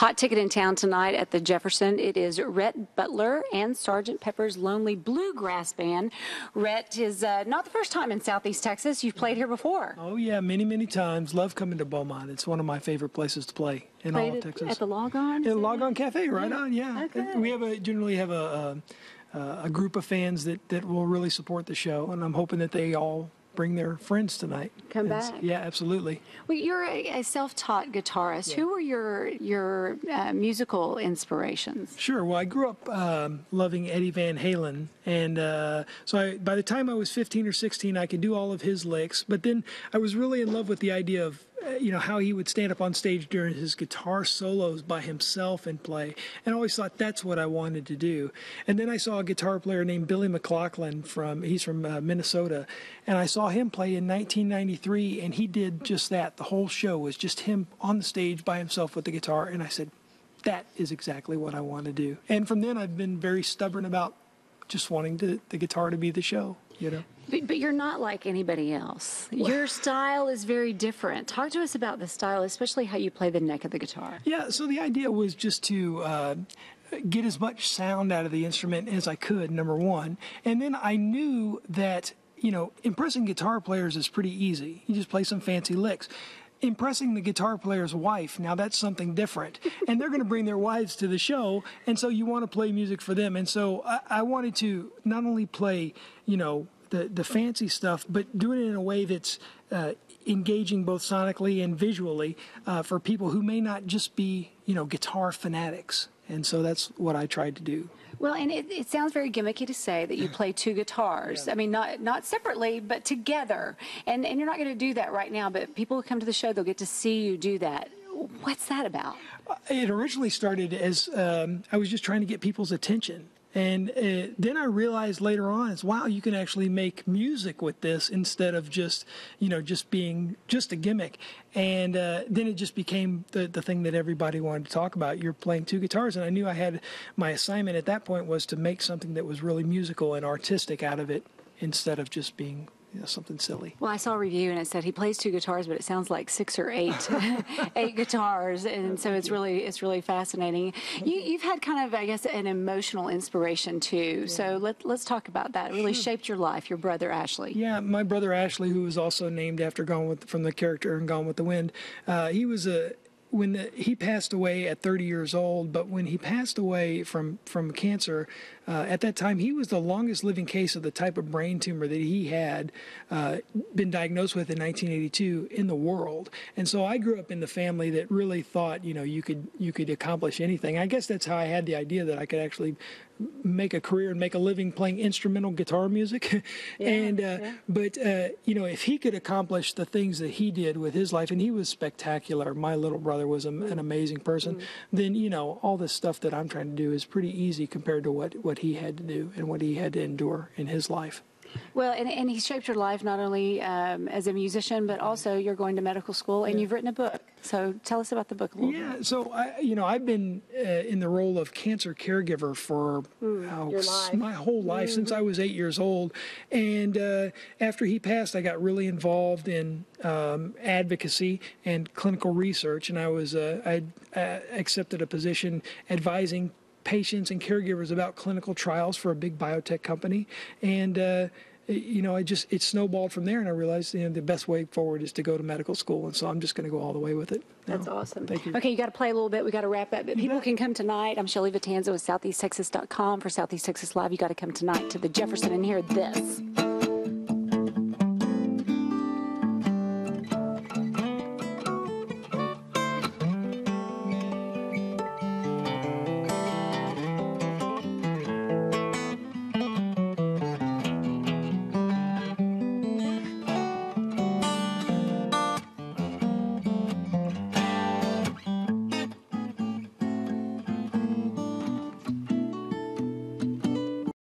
Hot ticket in town tonight at the Jefferson. It is Rhett Butler and Sgt. Pepper's Lonely Bluegrass Band. Rhett is not the first time in Southeast Texas. You've played here before. Oh, yeah, many, many times. Love coming to Beaumont. It's one of my favorite places to play in all of Texas. At the Log-On? The Log-On Cafe, right on, yeah. Okay. We generally have a group of fans that will really support the show, and I'm hoping that they all bring their friends tonight. Come back. Yeah, absolutely. Well, you're a self-taught guitarist. Yeah. Who were your musical inspirations? Sure. Well, I grew up loving Eddie Van Halen, and so by the time I was 15 or 16, I could do all of his licks. But then I was really in love with the idea of how he would stand up on stage during his guitar solos by himself and play, and I always thought that's what I wanted to do. And then I saw a guitar player named Billy McLaughlin he's from Minnesota, and I saw him play in 1993, and he did just that. The whole show was just him on the stage by himself with the guitar, and I said, that is exactly what I want to do. And from then I've been very stubborn about just wanting the guitar to be the show, But you're not like anybody else. Your style is very different. Talk to us about the style, especially how you play the neck of the guitar. Yeah, so the idea was just to get as much sound out of the instrument as I could, number one. And then I knew that, impressing guitar players is pretty easy. You just play some fancy licks. Impressing the guitar player's wife, now that's something different. And they're going to bring their wives to the show, and so you want to play music for them. And so I wanted to not only play, the fancy stuff, but do it in a way that's engaging both sonically and visually for people who may not just be, guitar fanatics. And so that's what I tried to do. Well, and it sounds very gimmicky to say that you play two guitars. Yeah. I mean, not separately, but together. And you're not going to do that right now, but people who come to the show, they'll get to see you do that. What's that about? It originally started as I was just trying to get people's attention. And then I realized later on, wow, you can actually make music with this instead of just, just being just a gimmick. And then it just became the thing that everybody wanted to talk about. You're playing two guitars, and I knew I had my assignment at that point was to make something that was really musical and artistic out of it instead of just being something silly. Well, I saw a review and it said he plays two guitars, but it sounds like 6 or 8, 8 guitars, and so it's really fascinating. You've had kind of, I guess, an emotional inspiration too. Yeah. So let's talk about that. It really shaped your life. Your brother Ashley. Yeah, my brother Ashley, who was also named after from the character in Gone with the Wind. He was he passed away at 30 years old, but when he passed away from cancer, at that time he was the longest living case of the type of brain tumor that he had been diagnosed with in 1982 in the world. And so I grew up in the family that really thought, you could accomplish anything. I guess that's how I had the idea that I could actually make a career and make a living playing instrumental guitar music. But if he could accomplish the things that he did with his life, and he was spectacular, my little brother was an amazing person, then all this stuff that I'm trying to do is pretty easy compared to what he had to do and what he had to endure in his life. Well, and he shaped your life not only as a musician, but also you're going to medical school and you've written a book. So tell us about the book a little bit. Yeah, so I've been in the role of cancer caregiver for my whole life since I was 8 years old. And after he passed, I got really involved in advocacy and clinical research, and I accepted a position advising patients and caregivers about clinical trials for a big biotech company, and it snowballed from there, and I realized the best way forward is to go to medical school, and so I'm just going to go all the way with it. That's awesome. Thank you. Okay, you got to play a little bit. We got to wrap up, but people can come tonight. I'm Shelly Vitanza with SoutheastTexas.com for Southeast Texas Live. You got to come tonight to the Jefferson and hear this.